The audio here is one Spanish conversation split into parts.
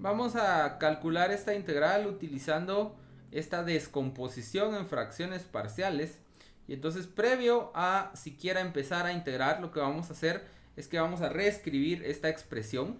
Vamos a calcular esta integral utilizando esta descomposición en fracciones parciales. Y entonces, previo a siquiera empezar a integrar, lo que vamos a hacer es que vamos a reescribir esta expresión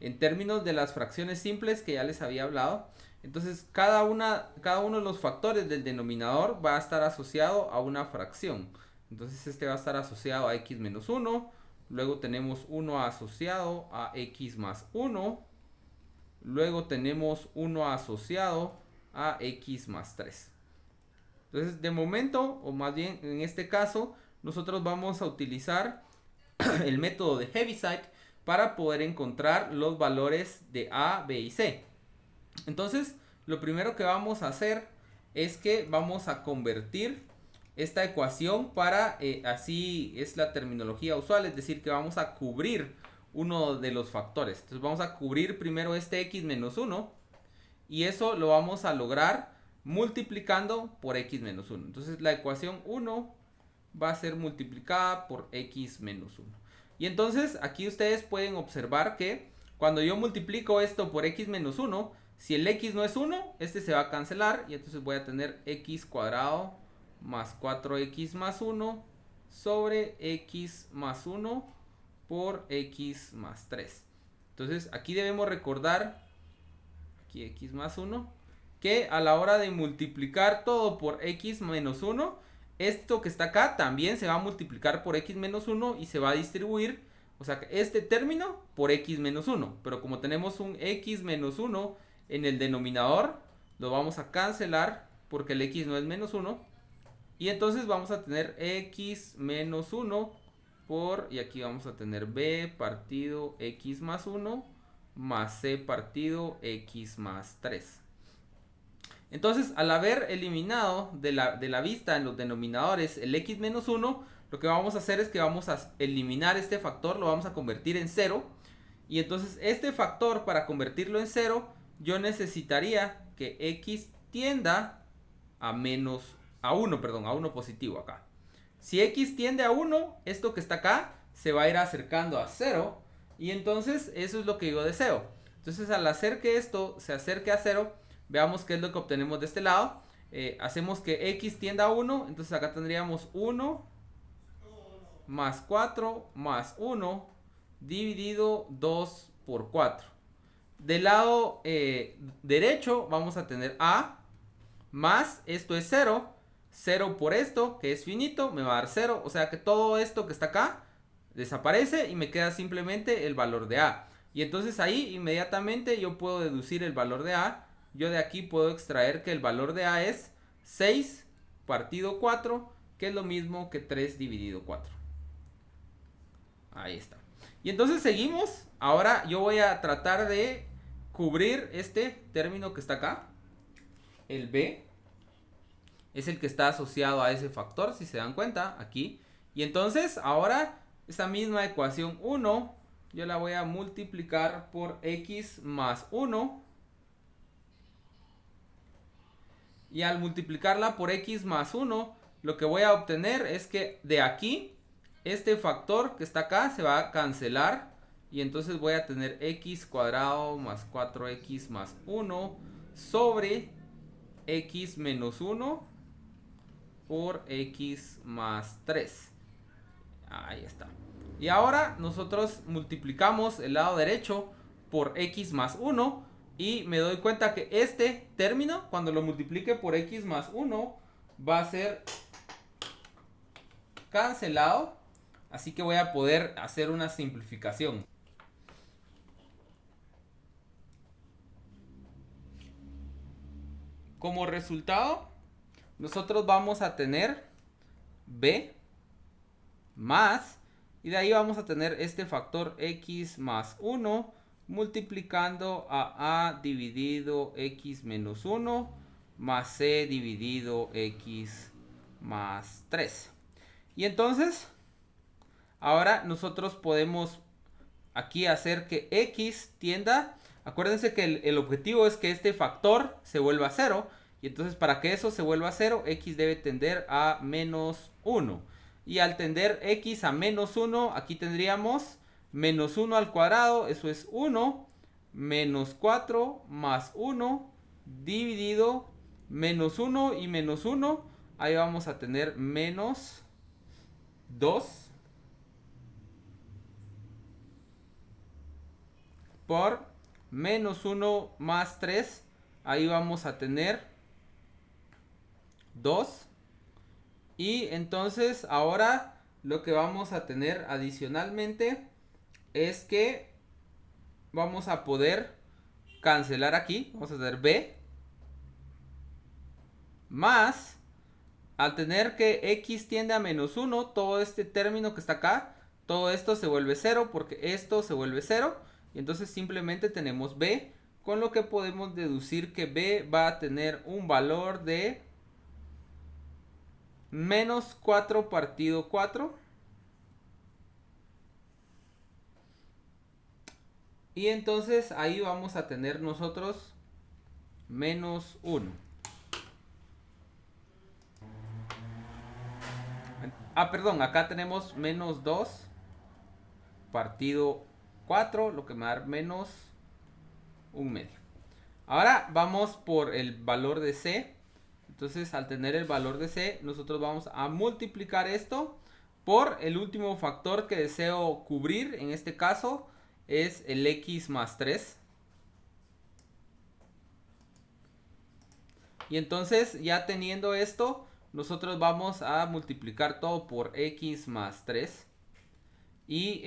en términos de las fracciones simples que ya les había hablado. Entonces, cada uno de los factores del denominador va a estar asociado a una fracción. Entonces, este va a estar asociado a x menos 1. Luego tenemos 1 asociado a x más 1. Luego tenemos 1 asociado a x más 3. Entonces, de momento, o más bien en este caso, nosotros vamos a utilizar el método de Heaviside para poder encontrar los valores de A, B y C. Entonces, lo primero que vamos a hacer es que vamos a convertir esta ecuación para, así es la terminología usual, es decir, que vamos a cubrir uno de los factores. Entonces vamos a cubrir primero este x menos 1 y eso lo vamos a lograr multiplicando por x menos 1. Entonces la ecuación 1 va a ser multiplicada por x menos 1. Y entonces aquí ustedes pueden observar que cuando yo multiplico esto por x menos 1, si el x no es 1, este se va a cancelar y entonces voy a tener x cuadrado más 4x más 1 sobre x más 1 por x más 3. Entonces aquí debemos recordar, aquí x más 1, que a la hora de multiplicar todo por x menos 1, esto que está acá también se va a multiplicar por x menos 1 y se va a distribuir, o sea, este término por x menos 1. Pero como tenemos un x menos 1 en el denominador, lo vamos a cancelar porque el x no es menos 1. Y entonces vamos a tener x menos 1 por, y aquí vamos a tener b partido x más 1 más c partido x más 3. Entonces, al haber eliminado de la vista en los denominadores el x menos 1, lo que vamos a hacer es que vamos a eliminar este factor, lo vamos a convertir en 0. Y entonces este factor, para convertirlo en 0, yo necesitaría que x tienda a a 1, perdón, a 1 positivo acá. Si x tiende a 1, esto que está acá se va a ir acercando a 0. Y entonces eso es lo que yo deseo. Entonces, al hacer que esto se acerque a 0, veamos qué es lo que obtenemos de este lado. Hacemos que x tienda a 1. Entonces acá tendríamos 1 más 4 más 1 dividido 2 por 4. Del lado derecho vamos a tener a más, esto es 0. 0 por esto, que es finito, me va a dar 0. O sea que todo esto que está acá desaparece y me queda simplemente el valor de a. Y entonces ahí inmediatamente yo puedo deducir el valor de a. Yo de aquí puedo extraer que el valor de a es 6 partido 4, que es lo mismo que 3 dividido 4. Ahí está. Y entonces seguimos. Ahora yo voy a tratar de cubrir este término que está acá. El b es el que está asociado a ese factor, si se dan cuenta, aquí. Y entonces ahora esa misma ecuación 1 yo la voy a multiplicar por x más 1. Y al multiplicarla por x más 1, lo que voy a obtener es que de aquí, este factor que está acá se va a cancelar. Y entonces voy a tener x cuadrado más 4x más 1 sobre x menos 1 por x más 3. Ahí está. Y ahora nosotros multiplicamos el lado derecho por x más 1. Y me doy cuenta que este término, cuando lo multiplique por x más 1, va a ser cancelado. Así que voy a poder hacer una simplificación. Como resultado, nosotros vamos a tener b más, y de ahí vamos a tener este factor x más 1 multiplicando a dividido x menos 1 más c dividido x más 3. Y entonces, ahora nosotros podemos aquí hacer que x tienda. Acuérdense que el objetivo es que este factor se vuelva 0. Y entonces, para que eso se vuelva 0, x debe tender a menos 1. Y al tender x a menos 1, aquí tendríamos menos 1 al cuadrado, eso es 1, menos 4 más 1 dividido menos 1 y menos 1. Ahí vamos a tener menos 2 por menos 1 más 3. Ahí vamos a tener 2. Y entonces ahora lo que vamos a tener adicionalmente es que vamos a poder cancelar aquí. Vamos a tener b más, al tener que x tiende a menos 1, todo este término que está acá, todo esto se vuelve 0 porque esto se vuelve 0. Y entonces simplemente tenemos b, con lo que podemos deducir que b va a tener un valor de menos 4 partido 4. Y entonces ahí vamos a tener nosotros menos 1. Perdón, acá tenemos menos 2 partido 4, lo que me va a dar menos 1/2. Ahora vamos por el valor de c. Entonces al tener el valor de c, nosotros vamos a multiplicar esto por el último factor que deseo cubrir. En este caso es el x más 3. Y entonces ya teniendo esto, nosotros vamos a multiplicar todo por x más 3. Y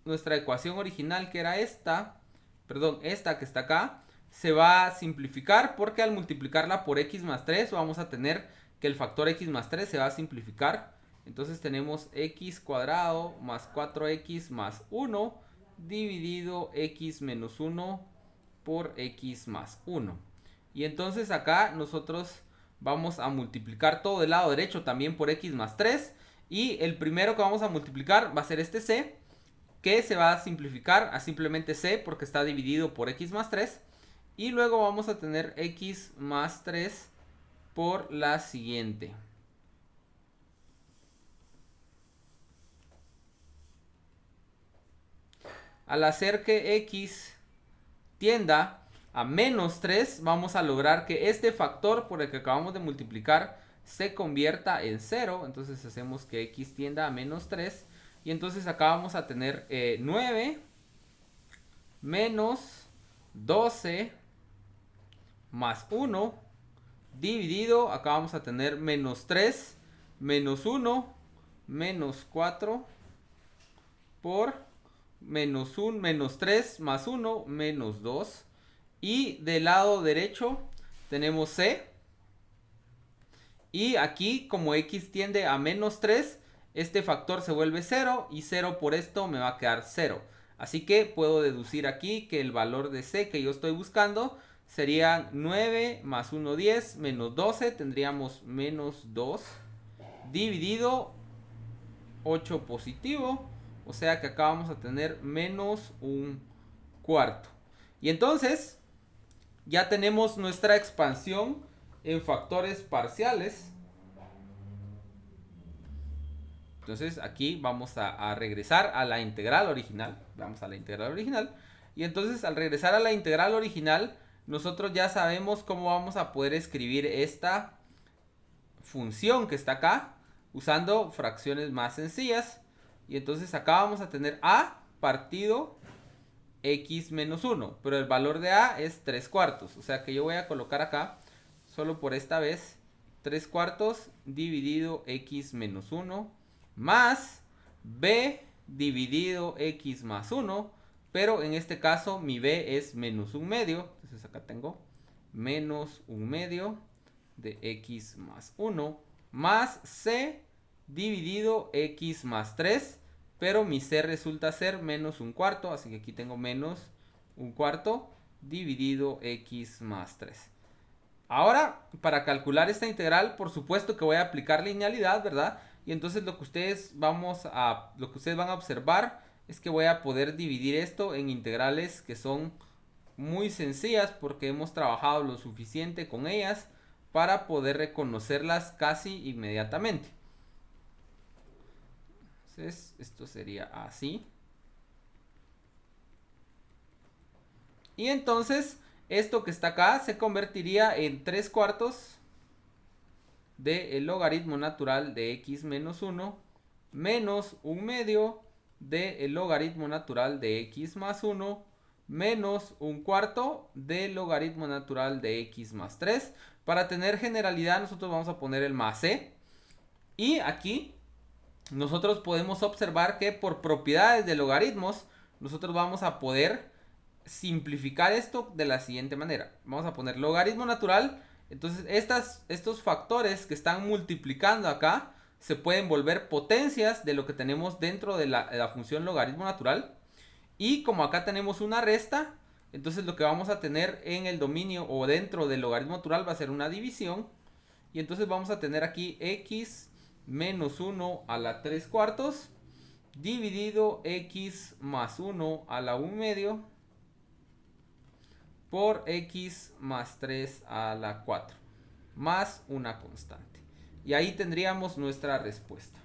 nuestra ecuación original, que era esta, perdón, esta que está acá, se va a simplificar porque al multiplicarla por x más 3 vamos a tener que el factor x más 3 se va a simplificar. Entonces tenemos x cuadrado más 4x más 1 dividido x menos 1 por x más 1. Y entonces acá nosotros vamos a multiplicar todo del lado derecho también por x más 3. Y el primero que vamos a multiplicar va a ser este c, que se va a simplificar a simplemente c porque está dividido por x más 3. Y luego vamos a tener x más 3 por la siguiente. Al hacer que x tienda a menos 3, vamos a lograr que este factor por el que acabamos de multiplicar se convierta en 0. Entonces hacemos que x tienda a menos 3. Y entonces acá vamos a tener 9 menos 12 más 1 dividido, acá vamos a tener menos 3 menos 1 menos 4 por menos 1 menos 3 más 1 menos 2. Y del lado derecho tenemos c. Y aquí como x tiende a menos 3, este factor se vuelve 0 y 0 por esto me va a quedar 0. Así que puedo deducir aquí que el valor de c que yo estoy buscando sería 9 más 1, 10 menos 12. Tendríamos menos 2 dividido 8 positivo. O sea que acá vamos a tener menos 1/4. Y entonces ya tenemos nuestra expansión en factores parciales. Entonces aquí vamos a regresar a la integral original. Vamos a la integral original. Y entonces al regresar a la integral original, nosotros ya sabemos cómo vamos a poder escribir esta función que está acá, usando fracciones más sencillas. Y entonces acá vamos a tener a partido x menos 1. Pero el valor de a es 3/4. O sea que yo voy a colocar acá, solo por esta vez, 3/4 dividido x menos 1 más b dividido x más 1. Pero en este caso mi b es menos 1/2. Entonces acá tengo menos 1/2 de x más 1 más c dividido x más 3. Pero mi c resulta ser menos 1/4. Así que aquí tengo menos 1/4 dividido x más 3. Ahora, para calcular esta integral, por supuesto que voy a aplicar linealidad, ¿verdad? Y entonces lo que ustedes van a observar es que voy a poder dividir esto en integrales que son muy sencillas porque hemos trabajado lo suficiente con ellas para poder reconocerlas casi inmediatamente. Entonces, esto sería así. Y entonces esto que está acá se convertiría en 3/4 del logaritmo natural de x menos 1 menos 1/2 del logaritmo natural de x más 1 menos 1/4 del logaritmo natural de x más 3. Para tener generalidad nosotros vamos a poner el más c. Y aquí nosotros podemos observar que por propiedades de logaritmos nosotros vamos a poder simplificar esto de la siguiente manera. Vamos a poner logaritmo natural. Entonces estos factores que están multiplicando acá se pueden volver potencias de lo que tenemos dentro de la función logaritmo natural. Y como acá tenemos una resta, entonces lo que vamos a tener en el dominio o dentro del logaritmo natural va a ser una división. Y entonces vamos a tener aquí x menos 1 a la 3/4 dividido x más 1 a la 1/2 por x más 3 a la 4 más una constante. Y ahí tendríamos nuestra respuesta.